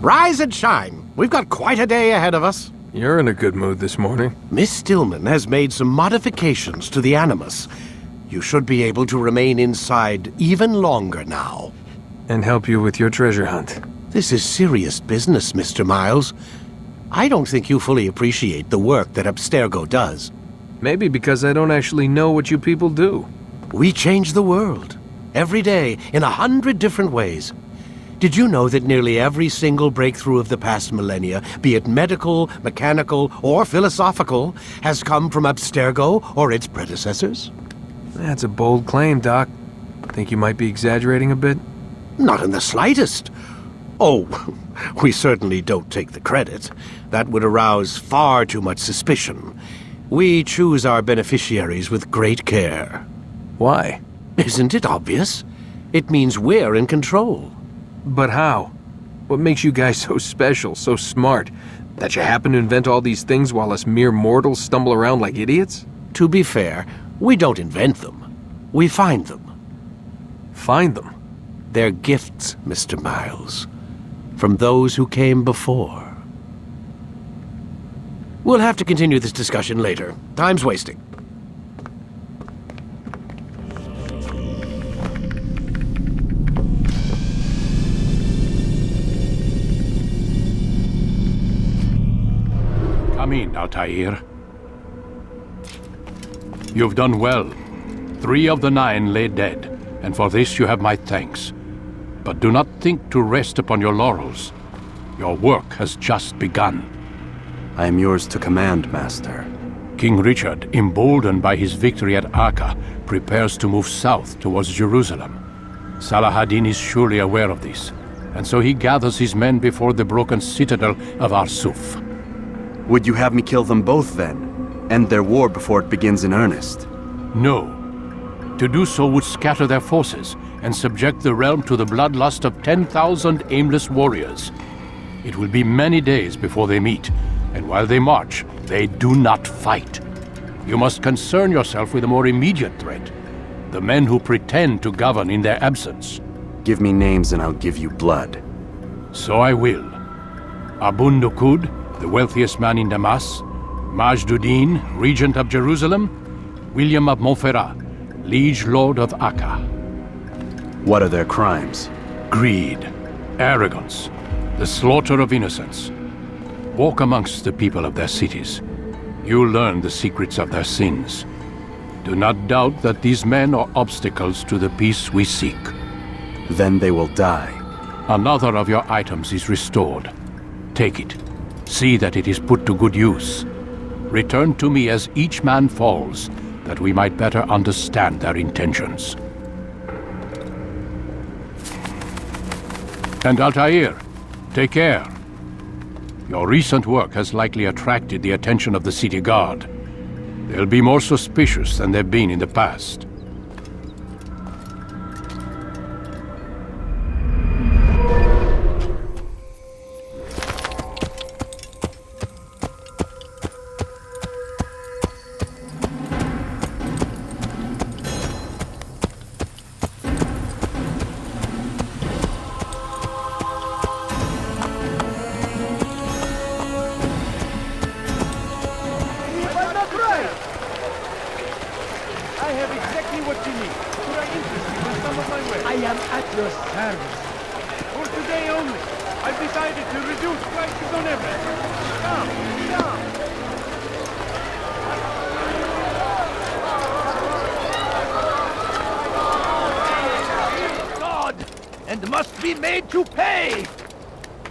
Rise and shine. We've got quite a day ahead of us. You're in a good mood this morning. Miss Stillman has made some modifications to the Animus. You should be able to remain inside even longer now. And help you with your treasure hunt. This is serious business, Mr. Miles. I don't think you fully appreciate the work that Abstergo does. Maybe because I don't actually know what you people do. We change the world. Every day, in 100 different ways. Did you know that nearly every single breakthrough of the past millennia, be it medical, mechanical, or philosophical, has come from Abstergo or its predecessors? That's a bold claim, Doc. Think you might be exaggerating a bit? Not in the slightest. Oh, we certainly don't take the credit. That would arouse far too much suspicion. We choose our beneficiaries with great care. Why? Isn't it obvious? It means we're in control. But how? What makes you guys so special, so smart? That you happen to invent all these things while us mere mortals stumble around like idiots? To be fair, we don't invent them. We find them. Find them? They're gifts, Mr. Miles, from those who came before. We'll have to continue this discussion later. Time's wasting. Come in, Altair. You've done well. 3 of the 9 lay dead, and for this you have my thanks. But do not think to rest upon your laurels. Your work has just begun. I am yours to command, Master. King Richard, emboldened by his victory at Acre, prepares to move south towards Jerusalem. Salah-ad-Din is surely aware of this, and so he gathers his men before the broken citadel of Arsuf. Would you have me kill them both then? End their war before it begins in earnest? No. To do so would scatter their forces and subject the realm to the bloodlust of 10,000 aimless warriors. It will be many days before they meet, and while they march, they do not fight. You must concern yourself with a more immediate threat. The men who pretend to govern in their absence. Give me names and I'll give you blood. So I will. Abun Nukud, the wealthiest man in Damascus, Majduddin, regent of Jerusalem, William of Montferrat, liege lord of Acre. What are their crimes? Greed, arrogance, the slaughter of innocents. Walk amongst the people of their cities. You'll learn the secrets of their sins. Do not doubt that these men are obstacles to the peace we seek. Then they will die. Another of your items is restored. Take it. See that it is put to good use. Return to me as each man falls, that we might better understand their intentions. And Altair, take care. Your recent work has likely attracted the attention of the city guard. They'll be more suspicious than they've been in the past.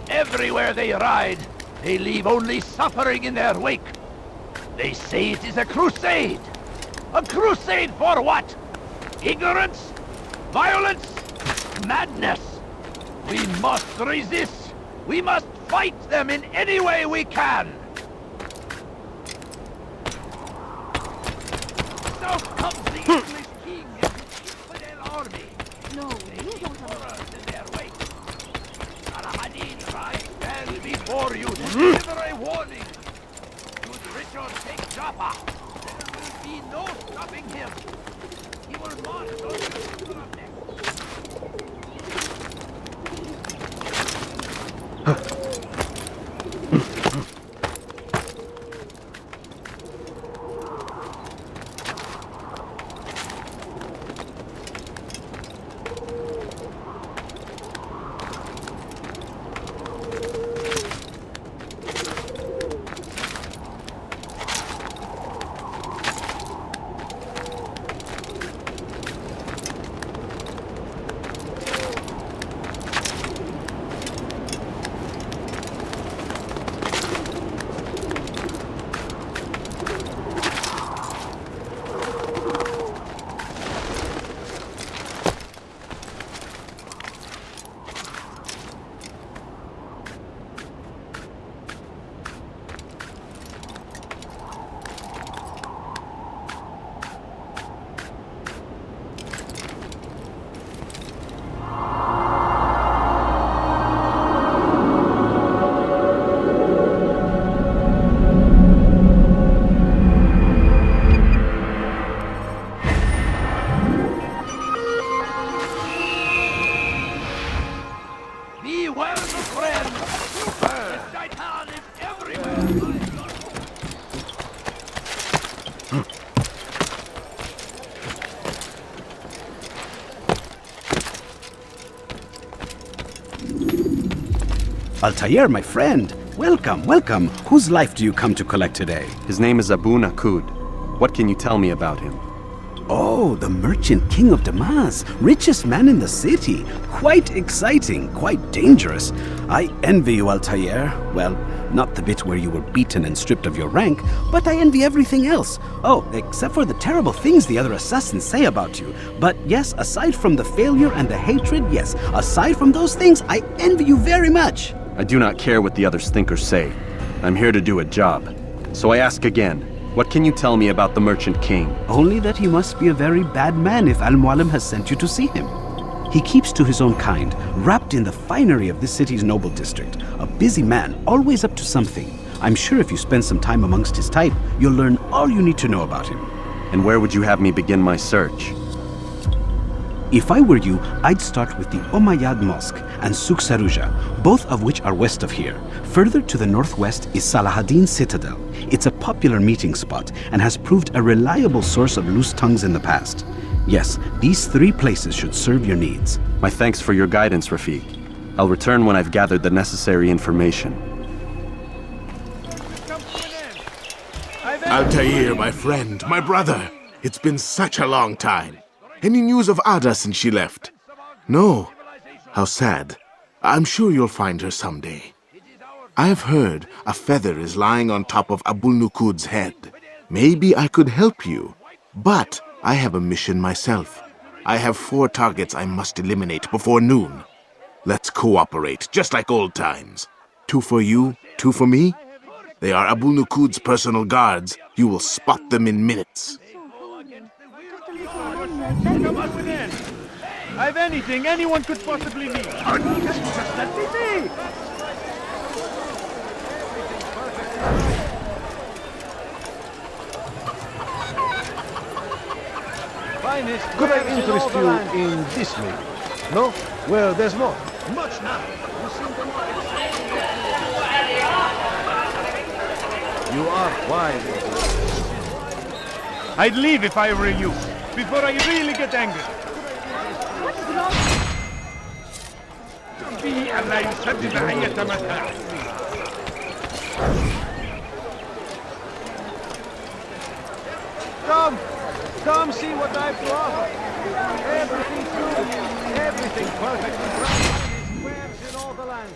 Everywhere they ride, they leave only suffering in their wake. They say it is a crusade. A crusade for what? Ignorance? Violence? Madness? We must resist. We must fight them in any way we can. So comes the English king and his infidel army. No, They you leave don't have horrors in their wake. Salah-ad-Din rides well before you to deliver a warning. Should Richard take Jaffa, there will be no stopping him. He will march on Jerusalem next. Altair, my friend. Welcome, welcome. Whose life do you come to collect today? His name is Abu Nakud. What can you tell me about him? Oh, the merchant king of Damascus, richest man in the city. Quite exciting, quite dangerous. I envy you, Altair. Well, not the bit where you were beaten and stripped of your rank, but I envy everything else. Oh, except for the terrible things the other assassins say about you. But yes, aside from the failure and the hatred, yes, aside from those things, I envy you very much. I do not care what the others think or say. I'm here to do a job. So I ask again, what can you tell me about the Merchant King? Only that he must be a very bad man if Al-Mualim has sent you to see him. He keeps to his own kind, wrapped in the finery of this city's noble district. A busy man, always up to something. I'm sure if you spend some time amongst his type, you'll learn all you need to know about him. And where would you have me begin my search? If I were you, I'd start with the Umayyad Mosque and Souk Saruja, both of which are west of here. Further to the northwest is Salahaddin Citadel. It's a popular meeting spot and has proved a reliable source of loose tongues in the past. Yes, these 3 places should serve your needs. My thanks for your guidance, Rafiq. I'll return when I've gathered the necessary information. Altair, my friend, my brother. It's been such a long time. Any news of Ada since she left? No. How sad. I'm sure you'll find her someday. I've heard a feather is lying on top of Abu Nukud's head. Maybe I could help you, but I have a mission myself. I have 4 targets I must eliminate before noon. Let's cooperate, just like old times. 2 for you, 2 for me. They are Abu Nukud's personal guards. You will spot them in minutes. I've anything anyone could possibly need. Just let me be. Could I interest you in this maybe? No? Well, there's more. Much now. You are wise. I'd leave if I were you, before I really get angry. في أن لا يسدد أي متاع. Come see what I've to offer. Everything good, everything perfectly right. Squares in all the land.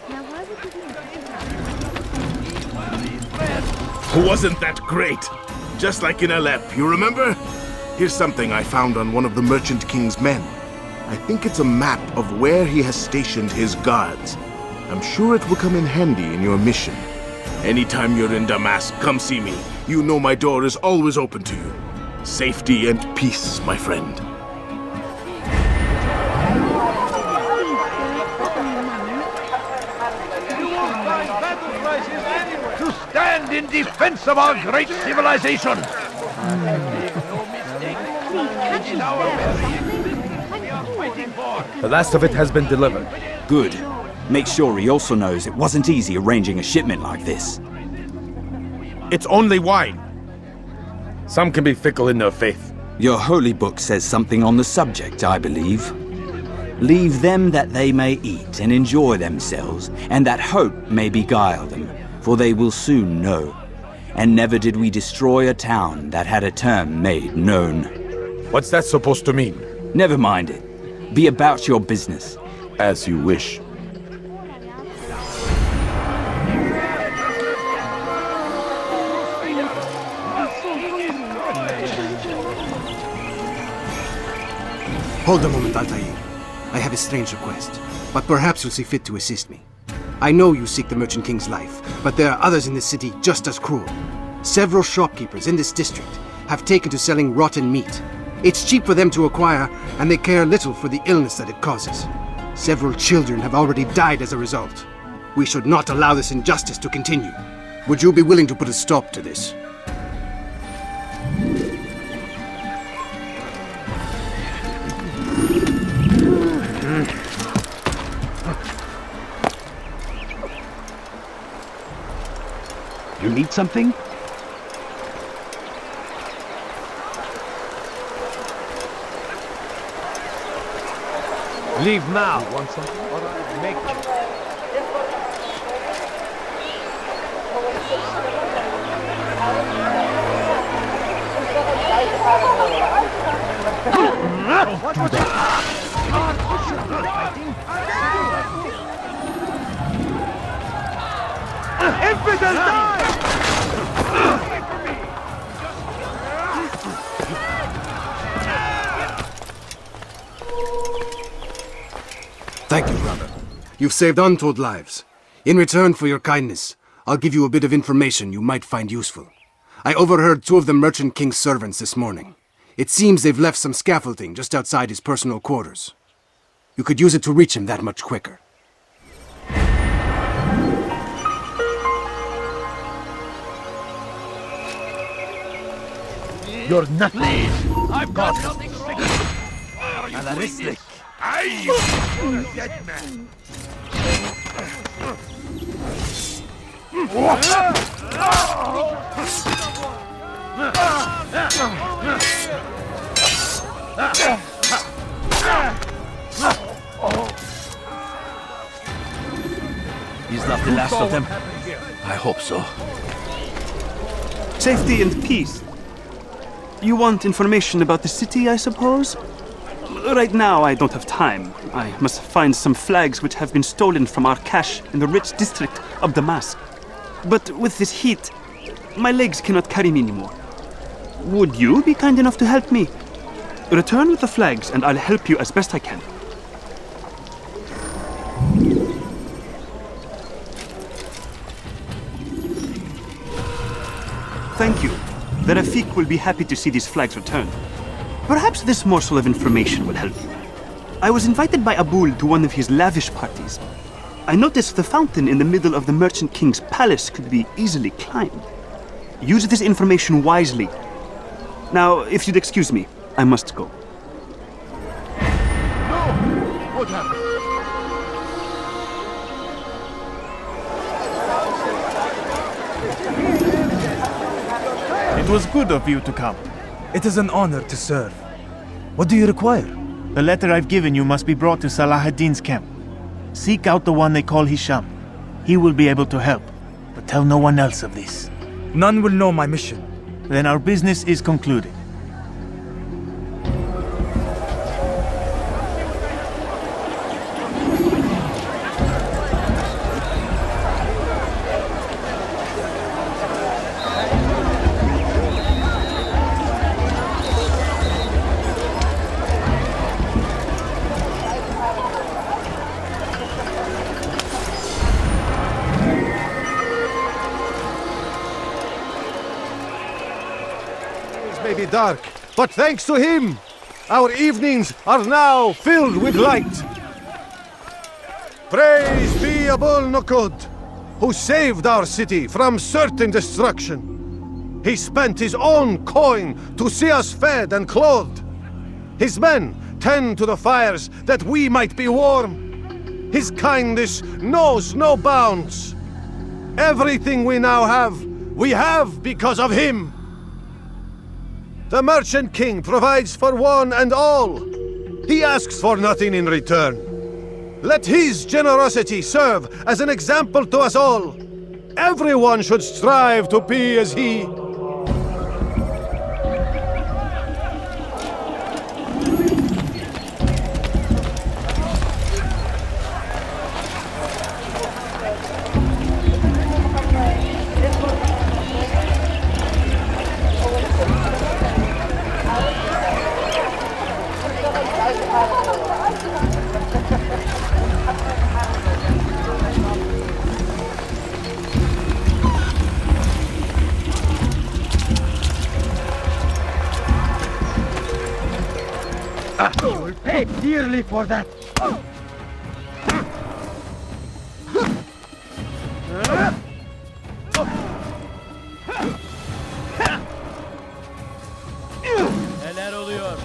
Now why would you Wasn't that great? Just like in Alep, you remember? Here's something I found on one of the Merchant King's men. I think it's a map of where he has stationed his guards. I'm sure it will come in handy in your mission. Anytime you're in Damascus, come see me. You know my door is always open to you. Safety and peace, my friend. To stand in defense of our great civilization. The last of it has been delivered. Good. Make sure he also knows it wasn't easy arranging a shipment like this. It's only wine. Some can be fickle in their faith. Your holy book says something on the subject, I believe. Leave them that they may eat and enjoy themselves, and that hope may beguile them, for they will soon know. And never did we destroy a town that had a term made known. What's that supposed to mean? Never mind it. Be about your business. As you wish. Hold a moment, Altair. I have a strange request, but perhaps you'll see fit to assist me. I know you seek the Merchant King's life, but there are others in this city just as cruel. Several shopkeepers in this district have taken to selling rotten meat. It's cheap for them to acquire, and they care little for the illness that it causes. Several children have already died as a result. We should not allow this injustice to continue. Would you be willing to put a stop to this? You need something? Leave now. Want something? All right, make it. What was it? Infidel, die! Thank you, brother. You've saved untold lives. In return for your kindness, I'll give you a bit of information you might find useful. I overheard two of the Merchant King's servants this morning. It seems they've left some scaffolding just outside his personal quarters. You could use it to reach him that much quicker. You're not. Please, I've got nothing wrong. Why are you doing this? You're a dead man. Is that the last of them? I hope so. Safety and peace. You want information about the city, I suppose? Right now, I don't have time. I must find some flags which have been stolen from our cache in the rich district of Damascus. But with this heat, my legs cannot carry me anymore. Would you be kind enough to help me? Return with the flags, and I'll help you as best I can. Thank you. The Rafik will be happy to see these flags returned. Perhaps this morsel of information will help you. I was invited by Abul to one of his lavish parties. I noticed the fountain in the middle of the Merchant King's palace could be easily climbed. Use this information wisely. Now, if you'd excuse me, I must go. No! What happened? It was good of you to come. It is an honor to serve. What do you require? The letter I've given you must be brought to Salah ad-Din's camp. Seek out the one they call Hisham. He will be able to help, but tell no one else of this. None will know my mission. Then our business is concluded. May be dark, but thanks to him, our evenings are now filled with light. Praise be Abul Nukud, who saved our city from certain destruction. He spent his own coin to see us fed and clothed. His men tend to the fires that we might be warm. His kindness knows no bounds. Everything we now have, we have because of him. The Merchant King provides for one and all. He asks for nothing in return. Let his generosity serve as an example to us all. Everyone should strive to be as he. You will pay dearly for that. Neler oluyor?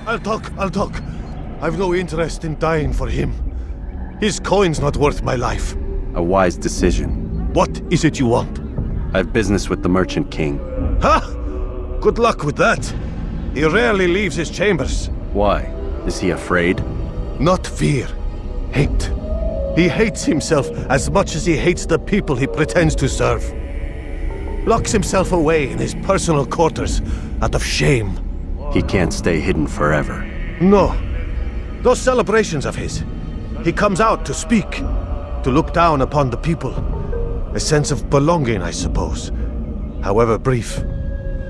I'll talk. I've no interest in dying for him. His coin's not worth my life. A wise decision. What is it you want? I have business with the Merchant King. Huh? Good luck with that. He rarely leaves his chambers. Why? Is he afraid? Not fear. Hate. He hates himself as much as he hates the people he pretends to serve. Locks himself away in his personal quarters out of shame. He can't stay hidden forever. No. Those celebrations of his. He comes out to speak, to look down upon the people. A sense of belonging, I suppose. However brief.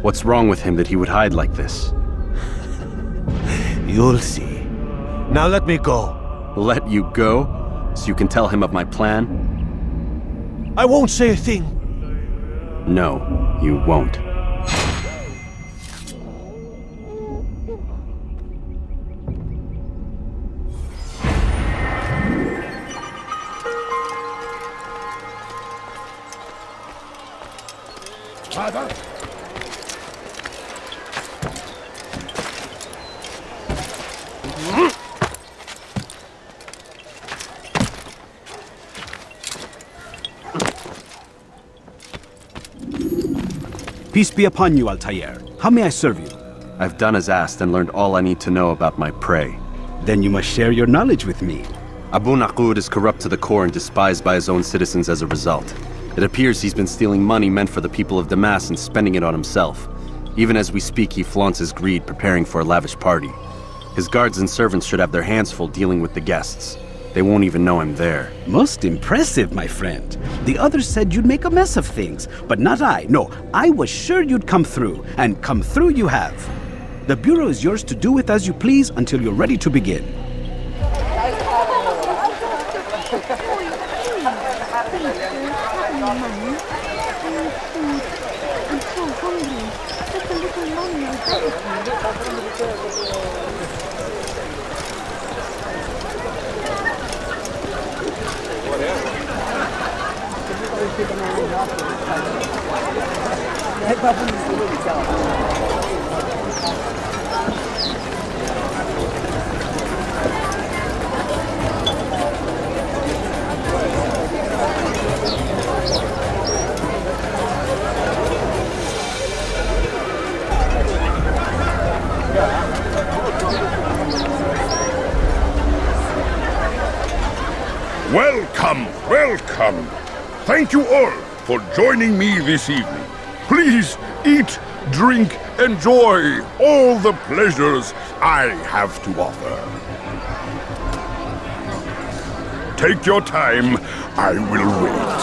What's wrong with him that he would hide like this? You'll see. Now let me go. Let you go? So you can tell him of my plan? I won't say a thing. No, you won't. Father? Peace be upon you, Altair. How may I serve you? I've done as asked and learned all I need to know about my prey. Then you must share your knowledge with me. Abu Naqud is corrupt to the core and despised by his own citizens as a result. It appears he's been stealing money meant for the people of Damascus and spending it on himself. Even as we speak, he flaunts his greed, preparing for a lavish party. His guards and servants should have their hands full dealing with the guests. They won't even know I'm there. Most impressive, my friend. The others said you'd make a mess of things, but not I. No, I was sure you'd come through, and come through you have. The Bureau is yours to do with as you please until you're ready to begin. Welcome, welcome. Thank you all for joining me this evening. Please eat, drink, enjoy all the pleasures I have to offer. Take your time, I will wait.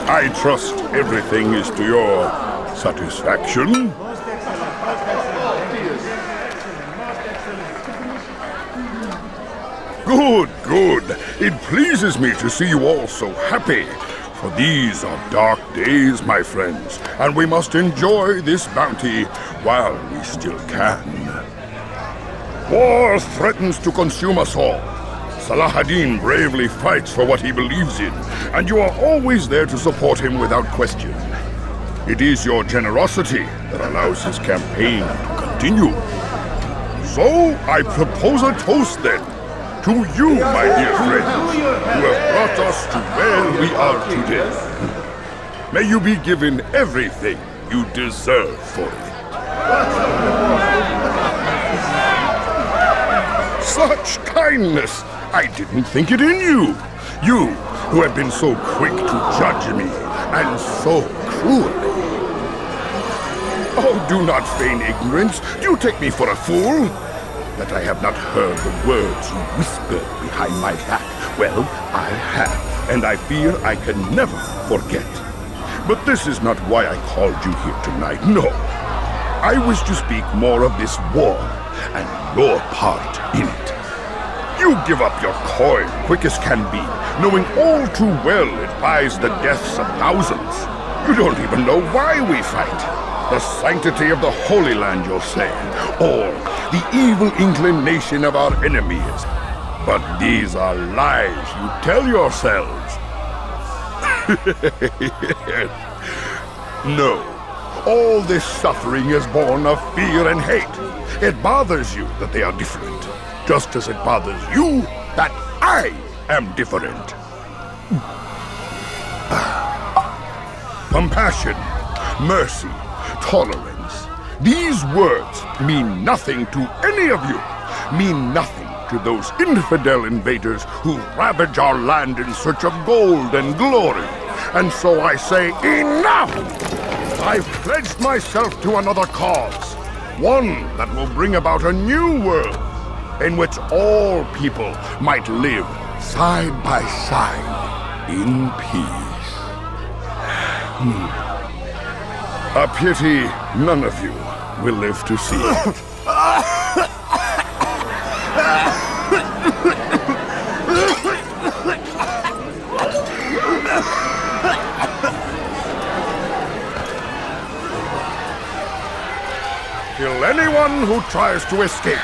I trust everything is to your satisfaction. Good, good. It pleases me to see you all so happy. For these are dark days, my friends, and we must enjoy this bounty while we still can. War threatens to consume us all. Salah ad-Din bravely fights for what he believes in, and you are always there to support him without question. It is your generosity that allows his campaign to continue. So, I propose a toast then. To you, my dear friends, who have brought us to where we are today. May you be given everything you deserve for it. Such kindness! I didn't think it in you. You, who have been so quick to judge me, and so cruelly. Oh, do not feign ignorance. Do you take me for a fool? That I have not heard the words you whispered behind my back. Well, I have, and I fear I can never forget. But this is not why I called you here tonight, no. I wish to speak more of this war, and your part in it. You give up your coin quick as can be, knowing all too well it buys the deaths of thousands. You don't even know why we fight. The sanctity of the Holy Land, you'll say, or the evil inclination of our enemies. But these are lies you tell yourselves. No, all this suffering is born of fear and hate. It bothers you that they are different, just as it bothers you that I am different. Compassion, mercy, tolerance. These words mean nothing to any of you, mean nothing to those infidel invaders who ravage our land in search of gold and glory. And so I say, enough! I've pledged myself to another cause, one that will bring about a new world, in which all people might live side by side in peace. A pity none of you will live to see it. Kill anyone who tries to escape.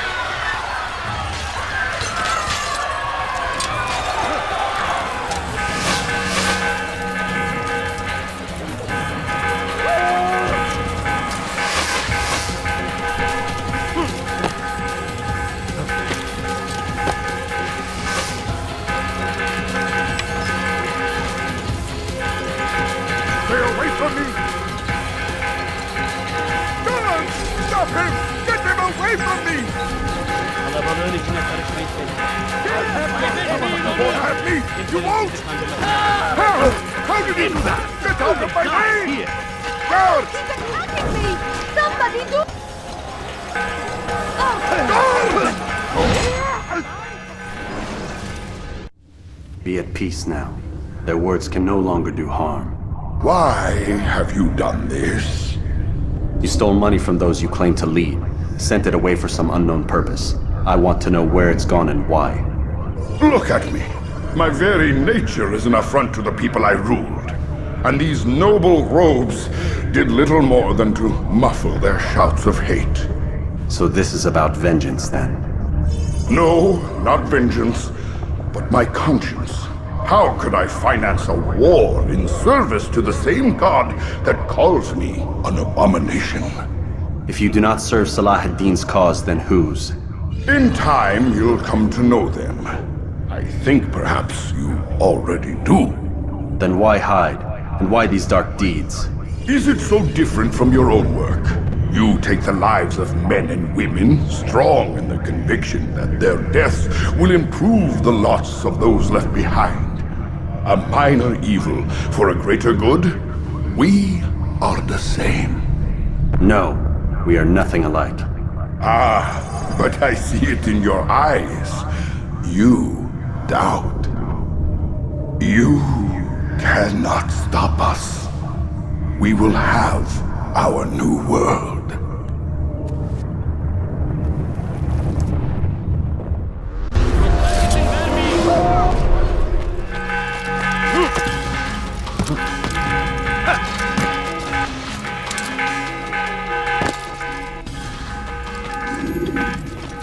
You won't! How did you do that? Get out of my way! Guards! Somebody do... Be at peace now. Their words can no longer do harm. Why have you done this? You stole money from those you claim to lead, sent it away for some unknown purpose. I want to know where it's gone and why. Look at me. My very nature is an affront to the people I ruled. And these noble robes did little more than to muffle their shouts of hate. So this is about vengeance, then? No, not vengeance, but my conscience. How could I finance a war in service to the same god that calls me an abomination? If you do not serve Salah ad-Din's cause, then whose? In time, you'll come to know them. I think perhaps you already do. Then why hide? And why these dark deeds? Is it so different from your own work? You take the lives of men and women, strong in the conviction that their deaths will improve the lots of those left behind. A minor evil for a greater good? We are the same. No, we are nothing alike. Ah, but I see it in your eyes. You doubt. You cannot stop us. We will have our new world.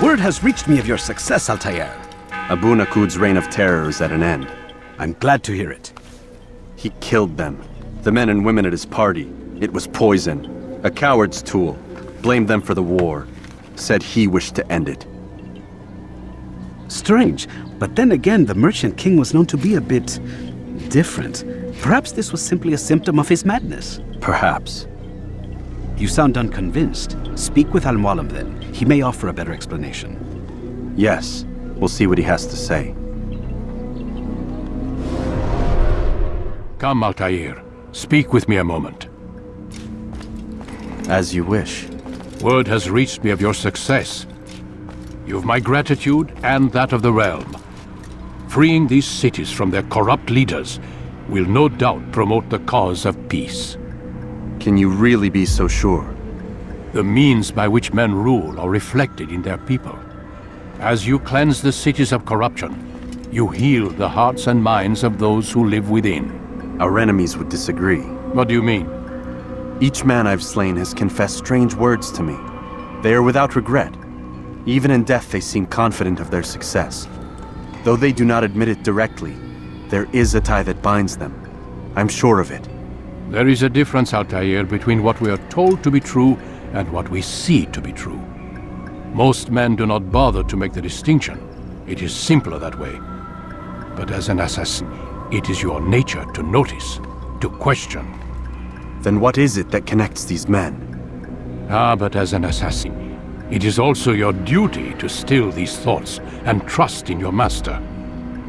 Word has reached me of your success, Altair. Abu Naqud's reign of terror is at an end. I'm glad to hear it. He killed them. The men and women at his party. It was poison. A coward's tool. Blamed them for the war. Said he wished to end it. Strange, but then again, the Merchant King was known to be a bit different. Perhaps this was simply a symptom of his madness. Perhaps. You sound unconvinced. Speak with Al-Mualim then. He may offer a better explanation. Yes. We'll see what he has to say. Come, Altair. Speak with me a moment. As you wish. Word has reached me of your success. You've my gratitude and that of the realm. Freeing these cities from their corrupt leaders will no doubt promote the cause of peace. Can you really be so sure? The means by which men rule are reflected in their people. As you cleanse the cities of corruption, you heal the hearts and minds of those who live within. Our enemies would disagree. What do you mean? Each man I've slain has confessed strange words to me. They are without regret. Even in death they seem confident of their success. Though they do not admit it directly, there is a tie that binds them. I'm sure of it. There is a difference, Altair, between what we are told to be true and what we see to be true. Most men do not bother to make the distinction. It is simpler that way. But as an assassin, it is your nature to notice, to question. Then what is it that connects these men? Ah, but as an assassin, it is also your duty to still these thoughts and trust in your master.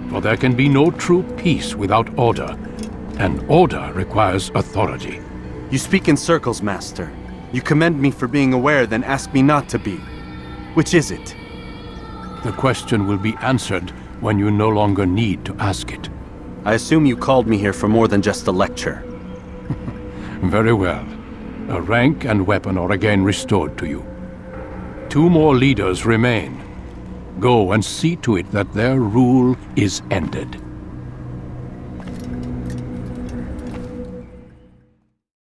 For there can be no true peace without order, and order requires authority. You speak in circles, Master. You commend me for being aware, then ask me not to be. Which is it? The question will be answered when you no longer need to ask it. I assume you called me here for more than just a lecture. Very well. A rank and weapon are again restored to you. 2 more leaders remain. Go and see to it that their rule is ended.